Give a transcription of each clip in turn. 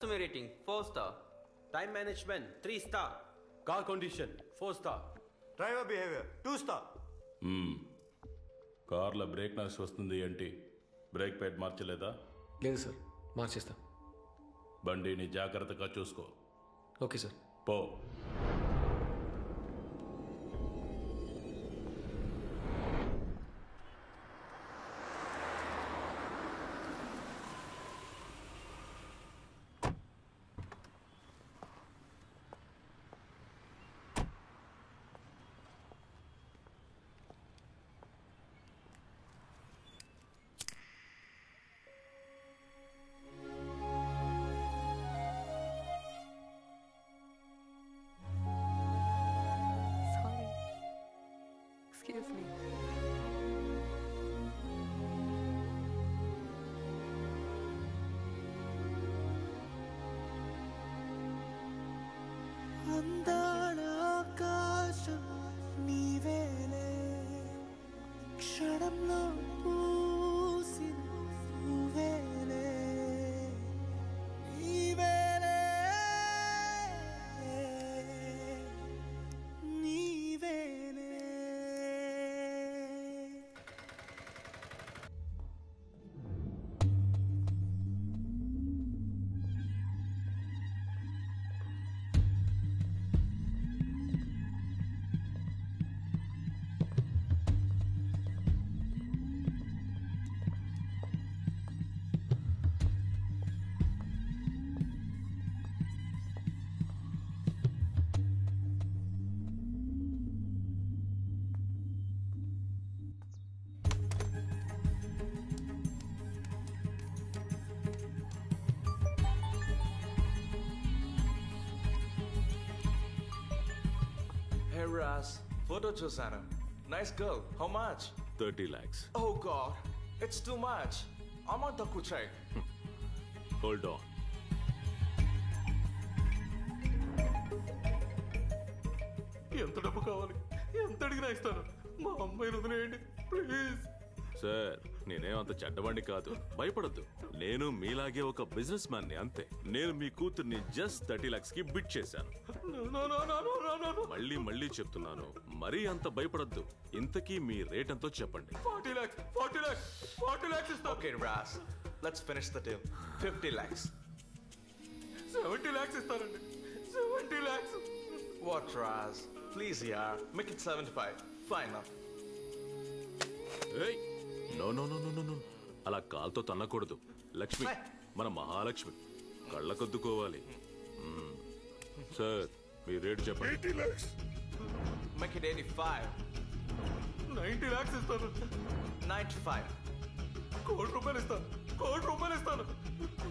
Customer rating 4 star. Time management 3 star. Car condition 4 star. Driver behavior 2 star. కార్లో brake noise వస్తుంది ఏంటి? Brake pad మార్చలేదా? లేదు sir, మార్చేస్తా. బండిని జాగ్రత్తగా చూసుకో. Okay sir. పో. Excuse me. అందాల ఆకాశం నీవేలే క్షణంలో పూసిన నువ్వేలే నీవేలే నీవేలే. Hey Raz, photo చూసాను. Nice girl. How much? 30 lakhs. Oh God, it's too much. Amount తక్కువ చేయి. Hold on. ఎంత డబ్బు కావాలి? ఎంత అడిగినా ఇస్తాను. మా అమ్మాయిని వదిలేయండి ప్లీజ్. సార్, నేనేమంత చెడ్డవాణ్ణి కాదు, భయపడద్దు. నేను మీలాగే ఒక బిజినెస్ మ్యాన్ ని, అంతే. నేను మీ కూతుర్ని జస్ట్ 30 lakhs కి బిట్ చేశాను. మళ్ళీ మళ్ళీ చెప్తున్నాను, మరీ అంత భయపడద్దు. ఇంతకీ మీ రేట్ ఎంతో చెప్పండి. 40 lakhs ఇస్తాను. Okay Raz, let's finish the deal. 50 lakhs. 70 lakhs ఇస్తానండి. 70 lakhs. What Raz? Please yaar, make it 75. Fine enough. ఏయ్, no no no no no no, అలా కాల్తో తన్నకూడదు. లక్ష్మి, మన మహాలక్ష్మి, కళ్ళకొద్దుకోవాలి. సార్, మీ రేట్ చెప్పండి. 80 lakhs. Make it 85. 90 lakhs ఇస్తాను. 95. ₹1,00,00,000 ఇస్తాను. ₹1,00,00,000 ఇస్తాను.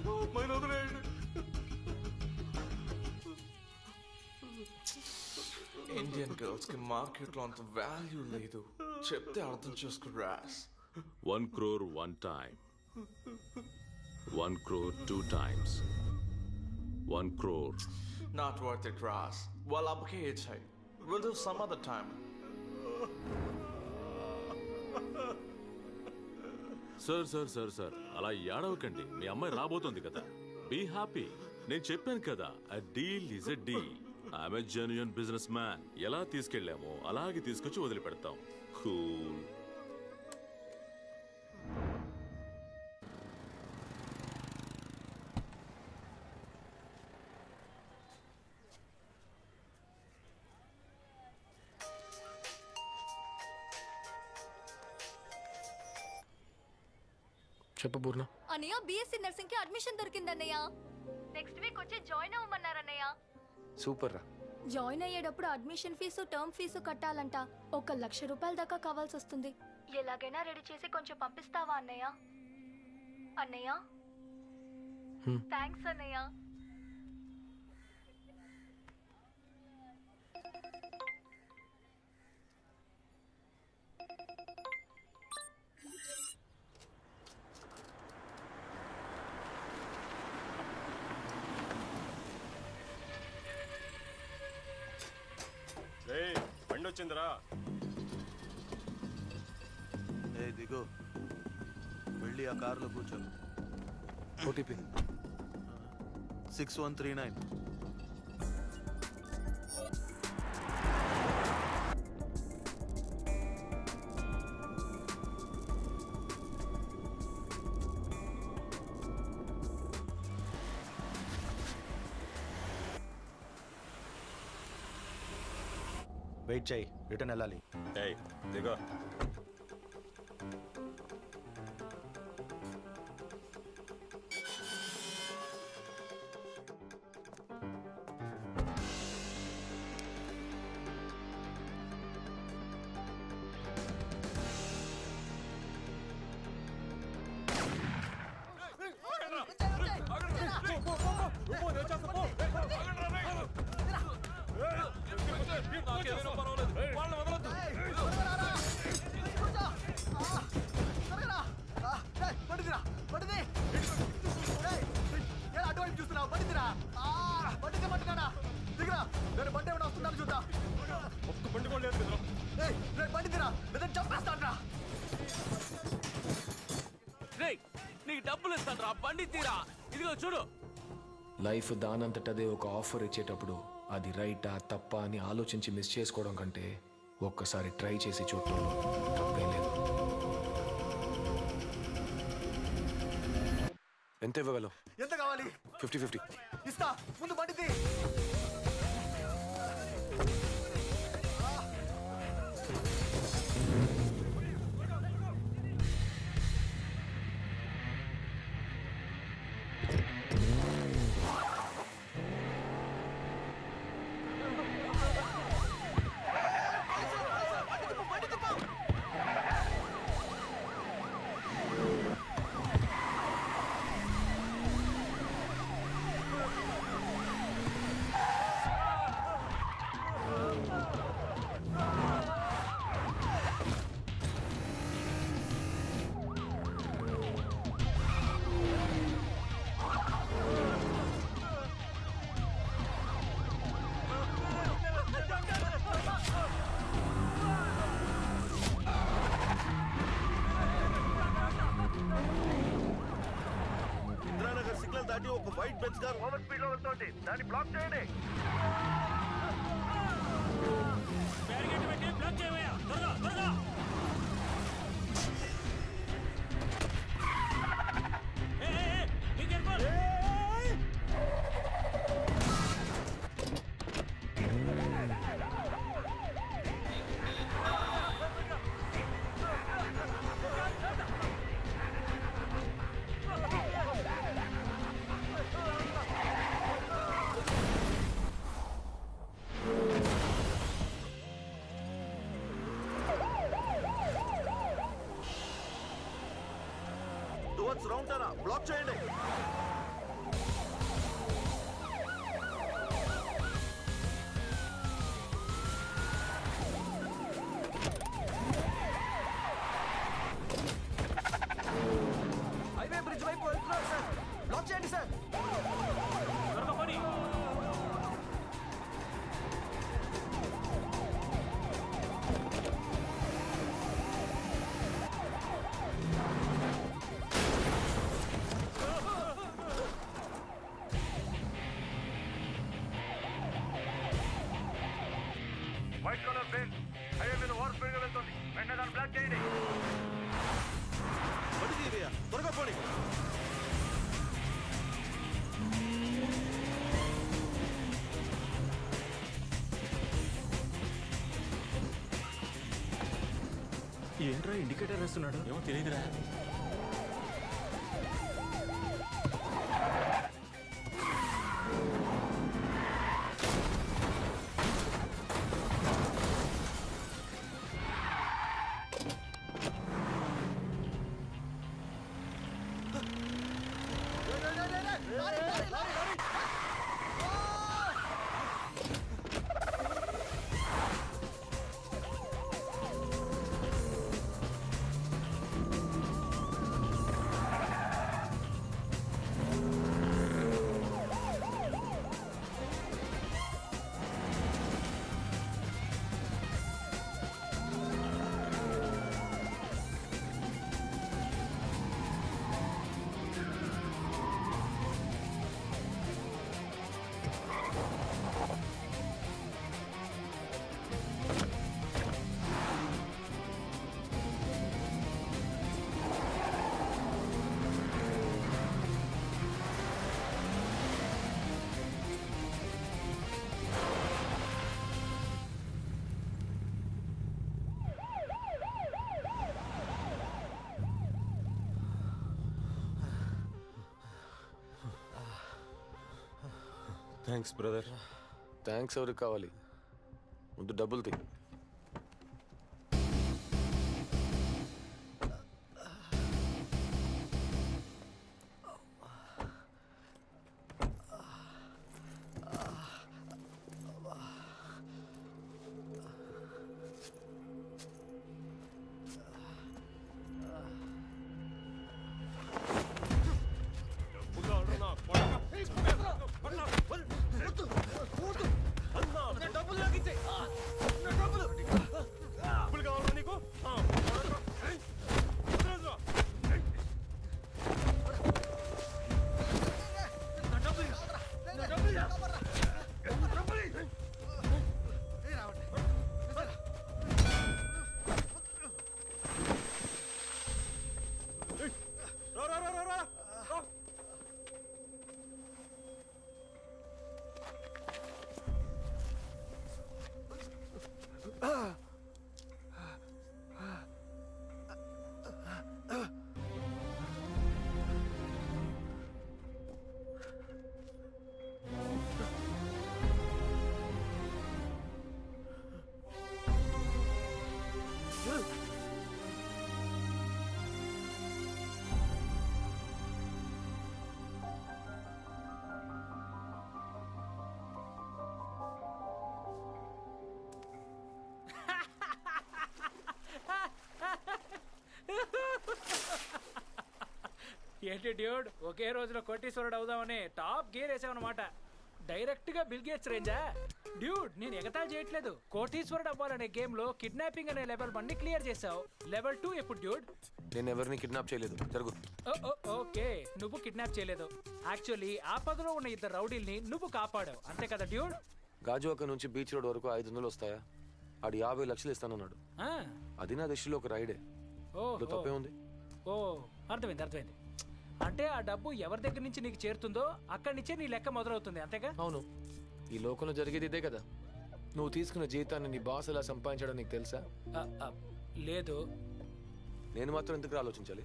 మా అమ్మాయిని వదిలేయండి. ఇండియన్ గర్ల్స్ కి మార్కెట్ లో అంత వాల్యూ లేదు. చెప్తే అర్థం చేసుకో Raz. 1 crore 1 time. 1 crore 2 times. 1 crore. Not worth it Raz. Well అబ్బకే ఇచ్చాయి. We'll do some other time. Sir, అలా ఏడవకండి. మీ అమ్మాయి రాబోతోంది కదా. Be happy. నేను చెప్పాను కదా, a deal is a deal. I'm a genuine business man. ఎలా తీసుకెళ్ళామో అలాగే తీసుకొచ్చి వదిలిపెడతాం. కూల్. చెప్పు పూర్ణ. అన్నయ్య బీఎస్సీ నర్సింగ్ కి అడ్మిషన్ దొరికిందన్నయ్య. నెక్స్ట్ వీక్ వచ్చి జాయిన్ అవ్వమన్నారన్నయ్య. సూపర్ రా. జాయిన్ అయ్యేటప్పుడు అడ్మిషన్ ఫీజు, టర్మ్ ఫీజు కట్టాలంట. 1,00,000 రూపాయల దాకా కావాల్సి వస్తుంది. ఎలాగైనా రెడీ చేసి కొంచెం పంపిస్తావా అన్నయ్య? అన్నయ్య, థ్యాంక్స్ అన్నయ్య. బండి వచ్చిందిరా. దిగు, వెళ్ళి ఆ కారులో కూర్చో. ఓటీపీ 6139. వెయిట్ చేయి, రిటర్న్ వెళ్ళాలి. ఏయ్ దిగో. నీకు డబ్బులు ఇస్తాను రా, బండి తీరా. ఇదిగో చూడు. లైఫ్ దానంతటదే ఒక ఆఫర్ ఇచ్చేటప్పుడు అది రైటా తప్పా అని ఆలోచించి మిస్ చేసుకోవడం కంటే ఒక్కసారి ట్రై చేసి చూడటం తప్పేం లేదు. ఎంత ఇవ్వగలవు? ఎంత కావాలి? 50-50. ఇస్తా, ముందు బండిది. ఇంద్రానగర్ సిగ్నల్ దాటి ఒక white bench car over speed లో వెళ్తోంది. దాన్ని బ్లాక్ చేయండి. బ్యారికేడ్ పెట్టి బ్లాక్ చేయవయ్యా. త్వరగా త్వరగా. టువర్డ్స్ రౌండ్ టర్న్ బ్లాక్ చేయండి. హైవే బ్రిడ్జ్ వైపు వెళ్తున్నారు సార్. బ్లాక్ చేయండి సార్. త్వరగా పని. వైట్ కలర్ బెంచ్ హైవే మీద ఓవర్ స్పీడ్ గా వెళ్తుంది. వెంటనే దాన్ని బ్లాక్ చేయండి. బండి తీయవయ్యా, త్వరగా పోనీ. ఏంట్రా ఇండికేటర్ వేస్తున్నాడు? ఏమో తెలియదురా. Thanks brother. థ్యాంక్స్ ఎవరికి కావాలి? ముందు డబ్బులు తీ. ఏంటి డ్యూడ్, ఒకే రోజులో కోటీశ్వరుడు అవుదామని టాప్ గేర్ వేసావన్నమాట. డైరెక్ట్ గా బిల్ గేట్స్ రేంజా? డ్యూడ్, నేను ఎగతాళి చేయట్లేదు. కోటీశ్వరుడు అవ్వాలనే గేమ్ లో కిడ్నాపింగ్ అనే లెవెల్ 1 క్లియర్ చేసావు. లెవెల్ 2 ఎప్పుడు డ్యూడ్? నేను ఎవరిని కిడ్నాప్ చేయలేదు. జరుగు. ఓకే, నువ్వు కిడ్నాప్ చేయలేదు. యాక్చువల్లీ ఆపదలో ఉన్న 2 రౌడీల్ని నువ్వు కాపాడావు, అంతే కదా డ్యూడ్? గాజువాక నుంచి బీచ్ రోడ్ వరకు 500 వస్తాయా? ఆడు 50 లక్షలు ఇస్తానన్నాడు. అది నా దృష్టిలో ఒక రైడే. తప్పే ఉంది. ఓ, అర్థమైంది. అంటే ఆ డబ్బు ఎవరి దగ్గర నుంచి నీకు చేరుతుందో అక్కడి నుంచే నీ లెక్క మొదలవుతుంది, అంతేగా? అవును. ఈ లోకంలో జరిగేది ఇదే కదా. నువ్వు తీసుకున్న జీతాన్ని నీ బాస్ ఎలా సంపాదించడం నీకు తెలుసా? లేదు. నేను మాత్రం ఎందుకు ఆలోచించాలి?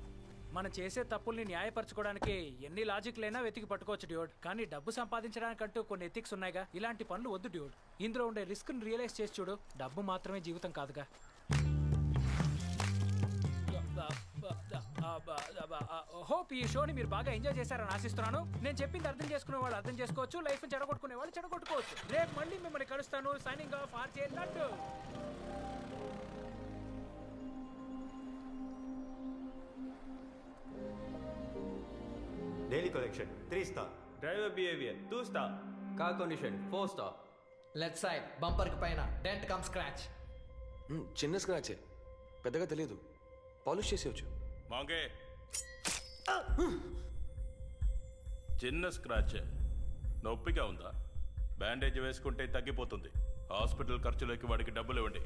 మనం చేసే తప్పుల్ని న్యాయపరచుకోవడానికి ఎన్ని లాజిక్లైనా వెతికి పట్టుకోవచ్చు డ్యూడ్. కానీ డబ్బు సంపాదించడానికంటూ కొన్ని ఎథిక్స్ ఉన్నాయిగా. ఇలాంటి పనులు వద్దు డ్యూడ్. ఇందులో ఉండే రిస్క్ ని రియలైజ్ చేసి చూడు. డబ్బు మాత్రమే జీవితం కాదుగా. హోప్ ఈ షోని మీరు బాగా ఎంజాయ్ చేశారని ఆశిస్తున్నాను. నేను చెప్పింది అర్థం చేసుకునే వాళ్ళు అర్థం చేసుకోవచ్చు, లైఫ్ చెడగొట్టుకునే వాళ్ళు చెడగొట్టుకోవచ్చు. రేపు మళ్ళీ మిమ్మల్ని కలుస్తాను. Signing off, RJ laddu. Daily collection 3 star. Driver behavior 2 star. Car condition 4 star. Left side bumper కి పైన డెంట్ కమ్ స్క్రాచ్. చిన్న స్క్రాచే, పెద్దగా తెలియదు. పాలిష్ చేసేవచ్చు. మాంగే చిన్న స్క్రాచ్, నొప్పిగా ఉందా? బ్యాండేజ్ వేసుకుంటే తగ్గిపోతుంది. హాస్పిటల్ ఖర్చులకి వాడికి డబ్బులు ఇవ్వండి.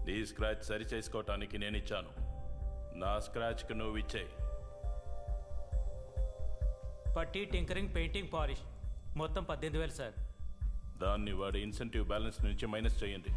నీ స్క్రాచ్ సరి చేసుకోవటానికి నేను ఇచ్చాను. నా స్క్రాచ్కి నువ్వు ఇచ్చేయి. పట్టి, టింకరింగ్, పెయింటింగ్, పాలిష్ మొత్తం 18,000 సార్. దాన్ని వాడి ఇన్సెంటివ్ బ్యాలెన్స్ నుంచి మైనస్ చేయండి.